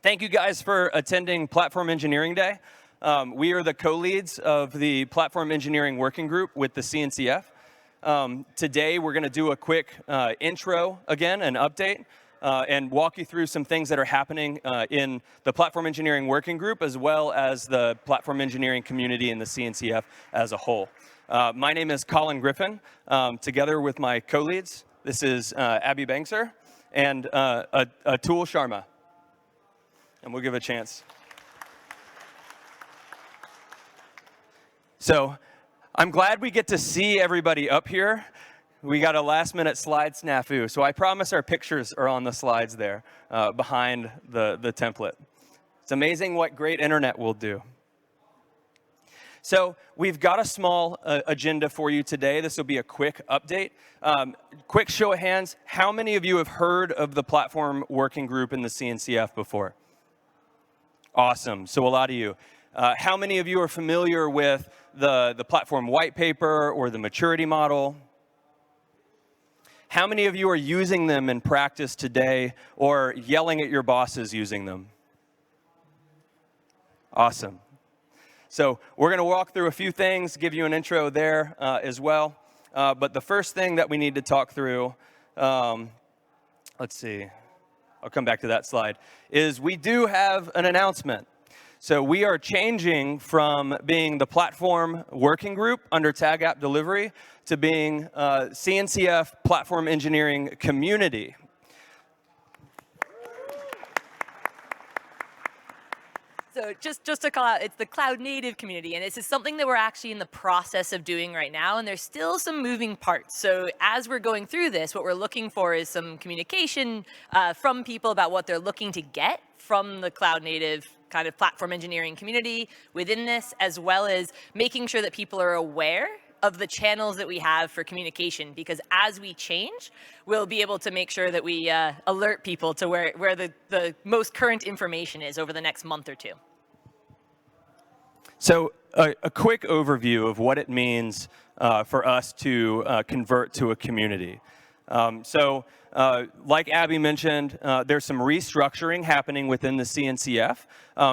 Thank you guys for attending Platform Engineering Day. We are the co-leads of the Platform Engineering Working Group with the CNCF. Today, we're going to do a quick intro again, an update, and walk you through some things that are happening in the Platform Engineering Working Group, as well as the platform engineering community and the CNCF as a whole. My name is Colin Griffin, together with my co-leads. This is Abby Bangser and Atulpriya Sharma. And we'll give a chance. So I'm glad we get to see everybody up here. We got a last-minute slide snafu, so I promise our pictures are on the slides there behind the template. It's amazing what great internet will do. So we've got a small agenda for you today. This will be a quick update. Quick show of hands, how many of you have heard of the Platform Working Group in the CNCF before? Awesome, so a lot of you. How many of you are familiar with the platform white paper or the maturity model? How many of you are using them in practice today or yelling at your bosses using them? Awesome. So we're going to walk through a few things, give you an intro there as well. But the first thing that we need to talk through, let's see. I'll come back to that slide, is we do have an announcement. So we are changing from being the platform working group under Tag App Delivery to being CNCF Platform Engineering Community. So just to call out, it's the cloud native community, and this is something that we're actually in the process of doing right now, and there's still some moving parts. So as we're going through this, what we're looking for is some communication from people about what they're looking to get from the cloud native kind of platform engineering community within this, as well as making sure that people are aware of the channels that we have for communication, because as we change, we'll be able to make sure that we alert people to where the most current information is over the next month or two. So a quick overview of what it means for us to convert to a community. Like Abby mentioned, there's some restructuring happening within the CNCF.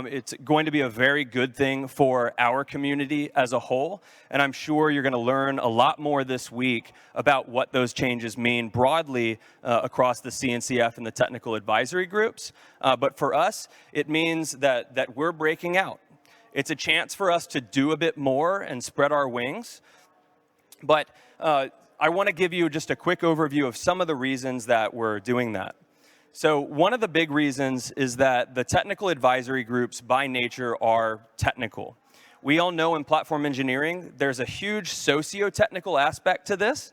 It's going to be a very good thing for our community as a whole, and I'm sure you're going to learn a lot more this week about what those changes mean broadly across the CNCF and the technical advisory groups. But for us, it means that we're breaking out. It's a chance for us to do a bit more and spread our wings. But I want to give you just a quick overview of some of the reasons that we're doing that. So one of the big reasons is that the technical advisory groups by nature are technical. We all know in platform engineering, there's a huge socio-technical aspect to this.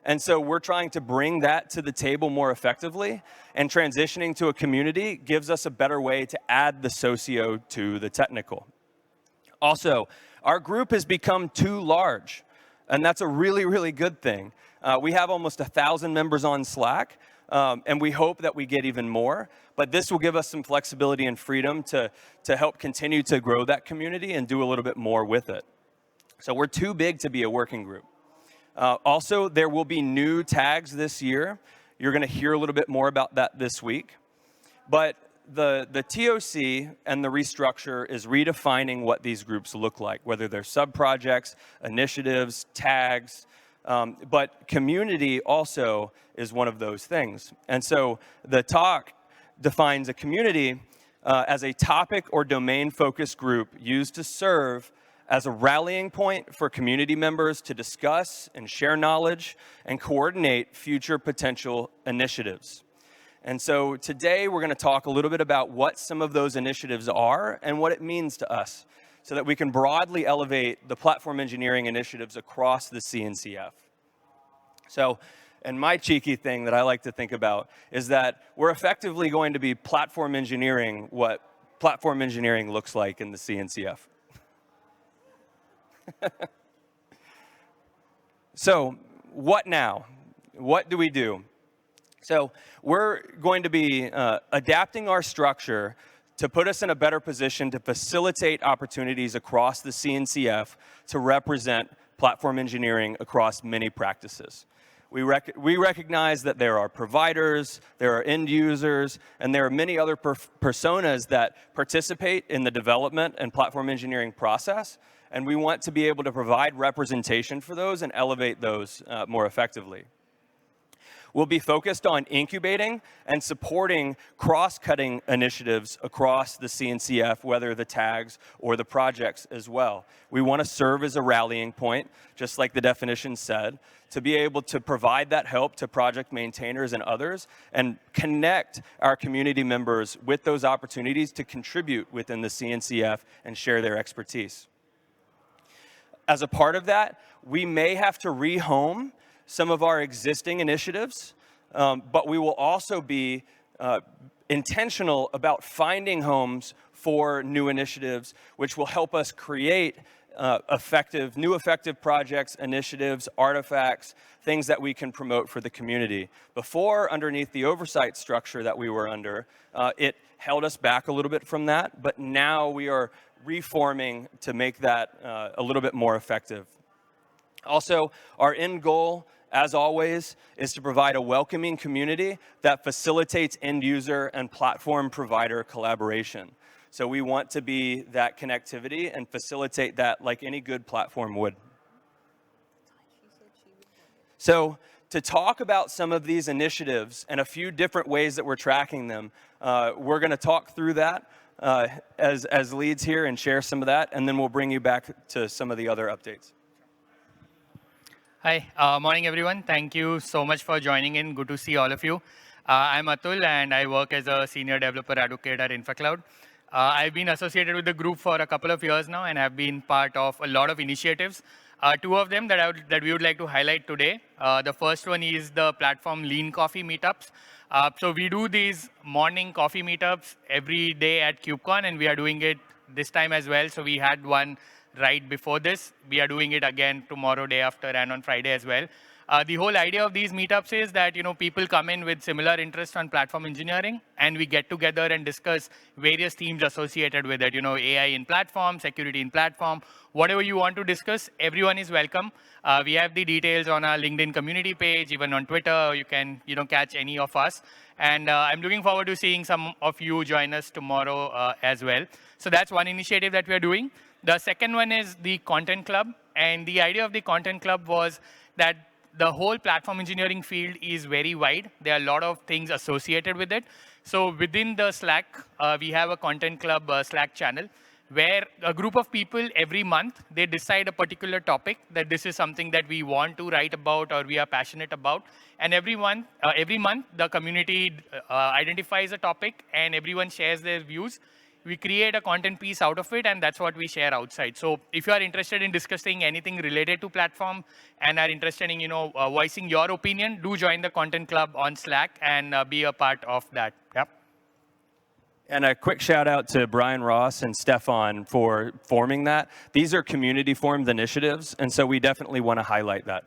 And so we're trying to bring that to the table more effectively, and transitioning to a community gives us a better way to add the socio to the technical. Also, our group has become too large. And that's a really, really good thing. We have almost 1,000 members on Slack, and we hope that we get even more. But this will give us some flexibility and freedom to help continue to grow that community and do a little bit more with it. So we're too big to be a working group. Also, there will be new tags this year. You're going to hear a little bit more about that this week. But the TOC and the restructure is redefining what these groups look like, whether they're sub-projects, initiatives, tags, but community also is one of those things. And so the talk defines a community as a topic or domain-focused group used to serve as a rallying point for community members to discuss and share knowledge and coordinate future potential initiatives. And so today we're going to talk a little bit about what some of those initiatives are and what it means to us, so that we can broadly elevate the platform engineering initiatives across the CNCF. So, and my cheeky thing that I like to think about is that we're effectively going to be platform engineering what platform engineering looks like in the CNCF. So, what now? What do we do? So we're going to be adapting our structure to put us in a better position to facilitate opportunities across the CNCF to represent platform engineering across many practices. We recognize that there are providers, there are end users, and there are many other personas that participate in the development and platform engineering process, and we want to be able to provide representation for those and elevate those more effectively. We'll be focused on incubating and supporting cross-cutting initiatives across the CNCF, whether the tags or the projects as well. We want to serve as a rallying point, just like the definition said, to be able to provide that help to project maintainers and others and connect our community members with those opportunities to contribute within the CNCF and share their expertise. As a part of that, we may have to rehome some of our existing initiatives, but we will also be intentional about finding homes for new initiatives, which will help us create new effective projects, initiatives, artifacts, things that we can promote for the community. Before, underneath the oversight structure that we were under, it held us back a little bit from that, but now we are reforming to make that a little bit more effective. Also, our end goal, as always, is to provide a welcoming community that facilitates end user and platform provider collaboration. So we want to be that connectivity and facilitate that like any good platform would. So to talk about some of these initiatives and a few different ways that we're tracking them, we're going to talk through that as leads here and share some of that, and then we'll bring you back to some of the other updates. Hi, morning everyone. Thank you so much for joining in. Good to see all of you. I'm Atul and I work as a senior developer advocate at InfraCloud. I've been associated with the group for a couple of years now and have been part of a lot of initiatives. Two of them that we would like to highlight today. The first one is the platform Lean Coffee meetups. So we do these morning coffee meetups every day at KubeCon, and we are doing it this time as well. So we had one right before this. We are doing it again tomorrow, day after, and on Friday as well. The whole idea of these meetups is that people come in with similar interests on platform engineering, and we get together and discuss various themes associated with it. AI in platform, security in platform, whatever you want to discuss, everyone is welcome. We have the details on our LinkedIn community page, even on Twitter. You can catch any of us. And I'm looking forward to seeing some of you join us tomorrow as well. So that's one initiative that we are doing. The second one is the Content Club. And the idea of the Content Club was that the whole platform engineering field is very wide. There are a lot of things associated with it. So within the Slack, we have a Content Club Slack channel where a group of people every month, they decide a particular topic that this is something that we want to write about or we are passionate about. And every month, the community identifies a topic and everyone shares their views. We create a content piece out of it, and that's what we share outside. So if you are interested in discussing anything related to platform and are interested in voicing your opinion, do join the Content Club on Slack and be a part of that. Yep. And a quick shout out to Brian Ross and Stefan for forming that. These are community formed initiatives, and so we definitely want to highlight that.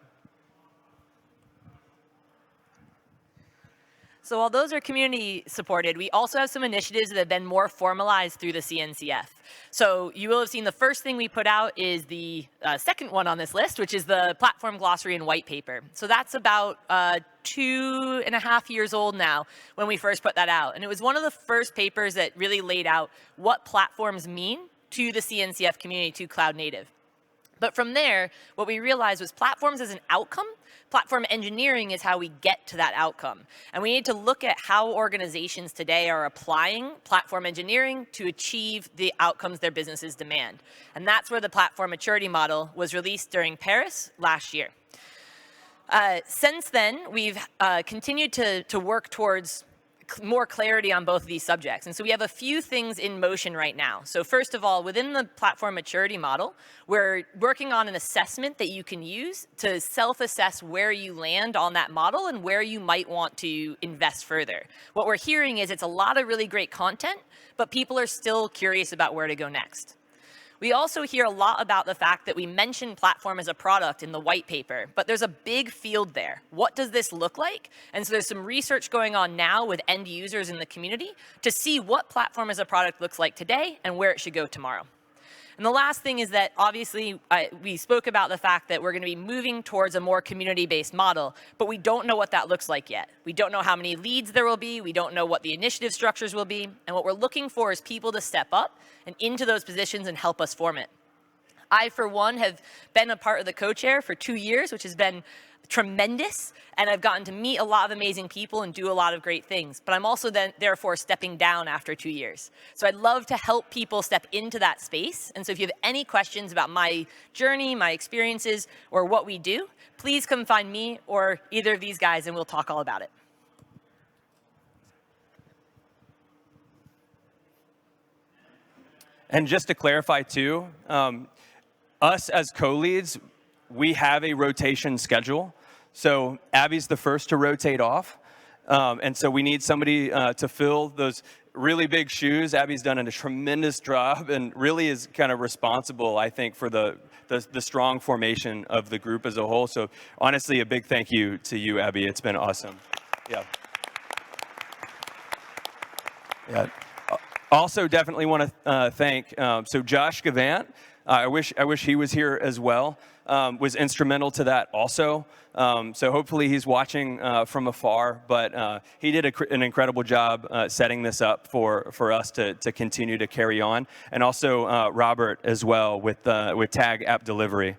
So while those are community supported, we also have some initiatives that have been more formalized through the CNCF. So you will have seen the first thing we put out is the second one on this list, which is the platform glossary and white paper. So that's about 2.5 years old now when we first put that out. And it was one of the first papers that really laid out what platforms mean to the CNCF community, to cloud native. But from there, what we realized was platforms as an outcome. Platform engineering is how we get to that outcome. And we need to look at how organizations today are applying platform engineering to achieve the outcomes their businesses demand. And that's where the platform maturity model was released during Paris last year. Since then, we've continued to work towards more clarity on both of these subjects. And so we have a few things in motion right now. So first of all, within the platform maturity model, we're working on an assessment that you can use to self-assess where you land on that model and where you might want to invest further. What we're hearing is it's a lot of really great content, but people are still curious about where to go next. We also hear a lot about the fact that we mention platform as a product in the white paper, but there's a big field there. What does this look like? And so there's some research going on now with end users in the community to see what platform as a product looks like today and where it should go tomorrow. And the last thing is that obviously we spoke about the fact that we're going to be moving towards a more community-based model, but we don't know what that looks like yet. We don't know how many leads there will be. We don't know what the initiative structures will be. And what we're looking for is people to step up and into those positions and help us form it. I, for one, have been a part of the co-chair for 2 years, which has been tremendous, and I've gotten to meet a lot of amazing people and do a lot of great things. But I'm also then, therefore, stepping down after 2 years. So I'd love to help people step into that space. And so if you have any questions about my journey, my experiences, or what we do, please come find me or either of these guys, and we'll talk all about it. And just to clarify, too, us as co-leads, we have a rotation schedule. So Abby's the first to rotate off. And so we need somebody to fill those really big shoes. Abby's done a tremendous job and really is kind of responsible, I think, for the strong formation of the group as a whole. So honestly, a big thank you to you, Abby. It's been awesome. Yeah. Yeah. Also, definitely want to thank, so Josh Gavant, I wish he was here as well, was instrumental to that also. So hopefully he's watching from afar, but he did an incredible job setting this up for us to continue to carry on. And also Robert as well with Tag App Delivery.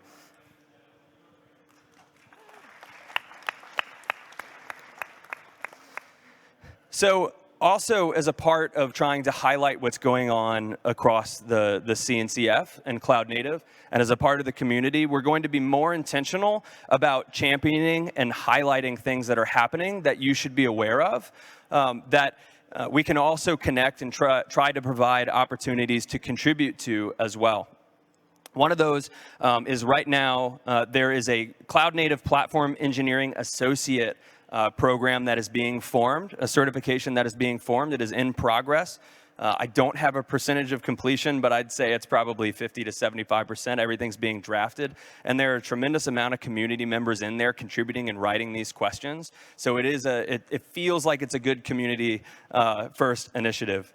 So also, as a part of trying to highlight what's going on across the CNCF and Cloud Native, and as a part of the community, we're going to be more intentional about championing and highlighting things that are happening that you should be aware of, that we can also connect and try to provide opportunities to contribute to as well. One of those is right now, there is a Cloud Native Platform Engineering Associate program that is being formed, a certification that is being formed. It is in progress. I don't have a percentage of completion, but I'd say it's probably 50 to 75%. Everything's being drafted, and there are a tremendous amount of community members in there contributing and writing these questions. So it feels like it's a good community first initiative.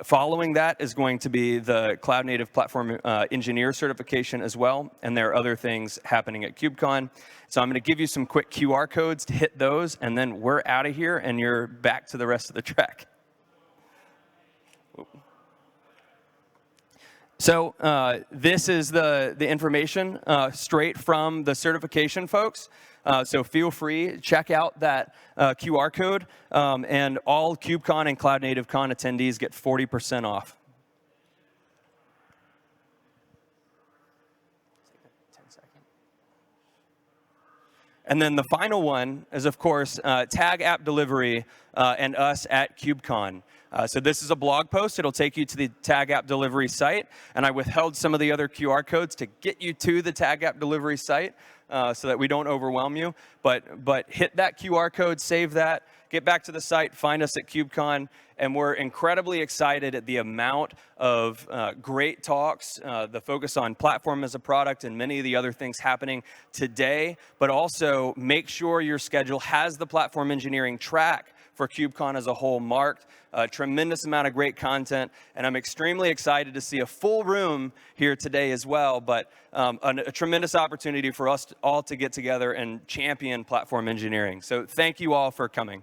Following that is going to be the Cloud Native Platform Engineer certification as well, and there are other things happening at KubeCon. So I'm going to give you some quick QR codes to hit those, and then we're out of here, and you're back to the rest of the track. So this is the information straight from the certification folks. So feel free, check out that QR code, and all KubeCon and Cloud Native Con attendees get 40% off. And then the final one is, of course, Tag App Delivery and us at KubeCon. So this is a blog post. It'll take you to the Tag App Delivery site. And I withheld some of the other QR codes to get you to the Tag App Delivery site so that we don't overwhelm you. But hit that QR code, save that, get back to the site, find us at KubeCon. And we're incredibly excited at the amount of great talks, the focus on platform as a product and many of the other things happening today. But also make sure your schedule has the platform engineering track for KubeCon as a whole marked. A tremendous amount of great content, and I'm extremely excited to see a full room here today as well, but a tremendous opportunity for us all to get together and champion platform engineering. So thank you all for coming.